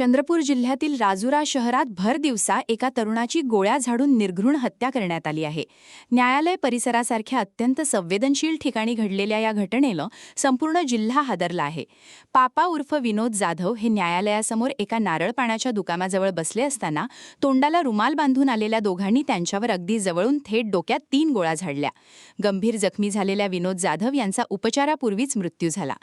चंद्रपूर जिल्ह्यातील राजुरा शहरात भर दिवसा एका तरुणाची गोळ्या झाडून निर्घृण हत्या करण्यात आली आहे. न्यायालय परिसरासारख्या अत्यंत संवेदनशील ठिकाणी घडलेल्या या घटनेनं संपूर्ण जिल्हा हादरला आहे. पापा उर्फ विनोद जाधव हे न्यायालयासमोर एका नारळ पाण्याच्या दुकानाजवळ बसले असताना तोंडाला रुमाल बांधून आलेल्या दोघांनी त्यांच्यावर अगदी जवळून थेट डोक्यात 3 गोळ्या झाडल्या. गंभीर जखमी झालेल्या विनोद जाधव यांचा उपचारापूर्वीच मृत्यू झाला.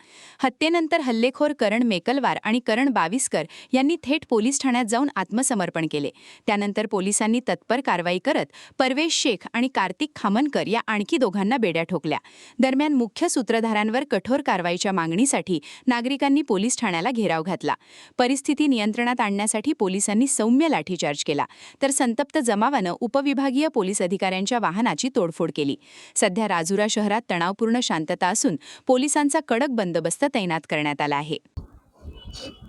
हत्येनंतर हल्लेखोर करण मेकलवार आणि करण बाविस्कर यांनी थेट पोलीस ठाण्यात जाऊन आत्मसमर्पण केले. त्यानंतर पोलिसांनी तत्पर कारवाई करत परवेश शेख आणि कार्तिक खामनकर या आणखी दोघांना बेड्या ठोकल्या. दरम्यान मुख्य सूत्रधारांवर कठोर कारवाईच्या मागणीसाठी नागरिकांनी पोलीस ठाण्याला घेराव घातला. परिस्थिती नियंत्रणात आणण्यासाठी पोलिसांनी सौम्य लाठीचार्ज केला, तर संतप्त जमावानं उपविभागीय पोलीस अधिकाऱ्यांच्या वाहनाची तोडफोड केली. सध्या राजुरा शहरात तणावपूर्ण शांतता असून पोलिसांचा कडक बंदोबस्त तैनात करण्यात आला आहे.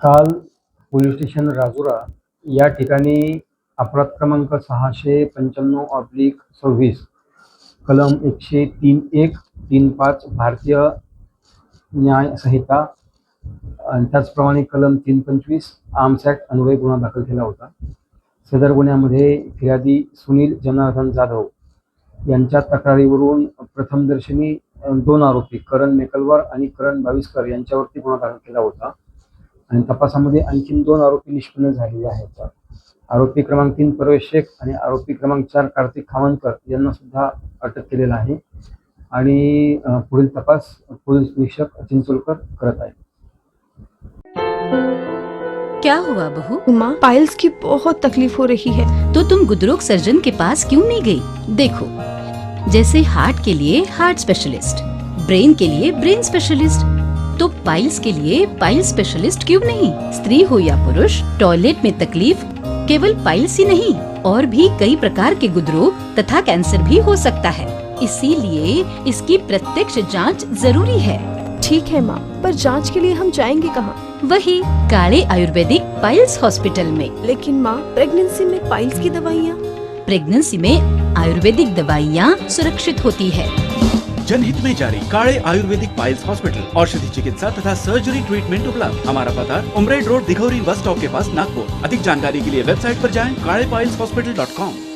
काल पोलीस स्टेशन राजुरा या ठिकाणी अपराध क्रमांक 695/26 कलम 103(1) 3(5) भारतीय न्याय संहिता आणि त्याचप्रमाणे कलम 325 आर्म्स ॲक्ट अन्वये गुन्हा दाखल केला होता. सदर गुन्ह्यामध्ये फिर्यादी सुनील जनार्दन जाधव यांच्या तक्रारीवरून प्रथमदर्शनी 2 आरोपी करण मेकलवार आणि करण बाविस्कर यांच्यावरती गुन्हा दाखल केला होता आणि तपासामध्ये आणखी 2 आरोपी निष्पन्न झालेले आहेत. आरोपी क्रमांक 3 परवेश शेख आणि आरोपी क्रमांक 4 कार्तिक खामनकर यांना सुद्धा अटक केलेला आहे आणि पुढील तपास पोलीस निरीक्षक चिंचोलकर करत आहेत. क्या हुआ बहू? माँ, पाइल्स की बहुत तकलीफ हो रही है. तो तुम गुदरोग सर्जन के पास क्यों नहीं गई? देखो, जैसे हार्ट के लिए हार्ट स्पेशलिस्ट, ब्रेन के लिए ब्रेन स्पेशलिस्ट, तो पाइल्स के लिए पाइल्स स्पेशलिस्ट क्यों नहीं? स्त्री हो या पुरुष, टॉयलेट में तकलीफ केवल पाइल्स ही नहीं और भी कई प्रकार के गुदरोग तथा कैंसर भी हो सकता है. इसीलिए इसकी प्रत्यक्ष जांच जरूरी है. ठीक है माँ, पर जांच के लिए हम जाएंगे कहाँ? वही काले आयुर्वेदिक पाइल्स हॉस्पिटल में. लेकिन माँ, प्रेगनेंसी में पाइल्स की दवाइयाँ. प्रेगनेंसी में आयुर्वेदिक दवाइयाँ सुरक्षित होती है. जनहित में जारी काले आयुर्वेदिक पाइल्स हॉस्पिटल, औषधि चिकित्सा तथा सर्जरी ट्रीटमेंट उपलब्ध. हमारा पता उमरेड रोड, दिघौरी बस स्टॉप के पास, नागपुर. अधिक जानकारी के लिए वेबसाइट पर जाएं kalepileshospital.com.